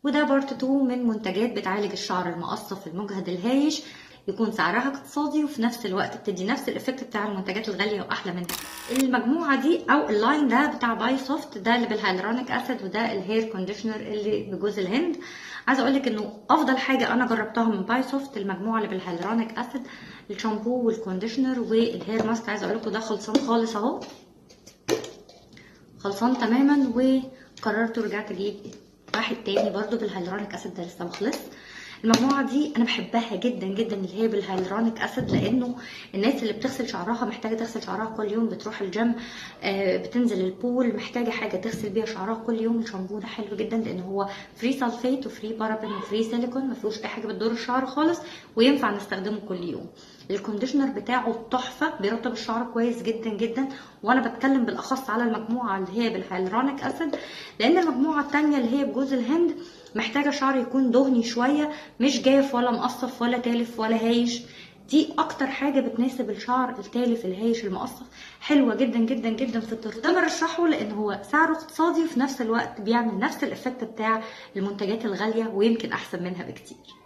وده بارت 2 من منتجات بتعالج الشعر المقصف المجهد الهايش، يكون سعرها اقتصادي وفي نفس الوقت بتدي نفس الافكت بتاع المنتجات الغاليه واحلى منها. المجموعه دي او اللاين ده بتاع باي سوفت، ده اللي بالهيالورونيك اسيد، وده الهير كونديشنر اللي بجوز الهند. عايزه اقول لك انه افضل حاجه انا جربتها من باي سوفت المجموعه اللي بالهيالورونيك اسيد، الشامبو والكونديشنر والهير ماسك. عايزه اقول لكم ده خلصان خالص اهو، خلصان تماما، وقررت ورجعت اجيب واحد تاني برضو بالهيالورونيك اسيد، ده لسه مخلص. المجموعه دي انا بحبها جدا جدا اللي هي بالهيالورونيك اسيد، لانه الناس اللي بتغسل شعرها محتاجه تغسل شعرها كل يوم، بتروح الجيم، بتنزل البول، محتاجه حاجه تغسل بيها شعرها كل يوم. الشامبو ده حلو جدا لان هو فري سلفيت وفري بارابين وفري سيليكون، ما فيهوش اي حاجه بتضر الشعر خالص، وينفع نستخدمه كل يوم. الكونديشنر بتاعه تحفه، بيرطب الشعر كويس جدا جدا. وانا بتكلم بالاخص على المجموعه اللي هي بالهيالورونيك اسيد، لان المجموعه الثانيه اللي هي بجوز الهند محتاجه شعر يكون دهني شويه، مش جاف ولا مقصف ولا تالف ولا هايش. دي اكتر حاجه بتناسب الشعر التالف الهايش المقصف، حلوه جدا جدا جدا في الترطيب. ده برشحه لان هو سعره اقتصادي وفي نفس الوقت بيعمل نفس الافكت بتاع المنتجات الغاليه، ويمكن احسن منها بكتير.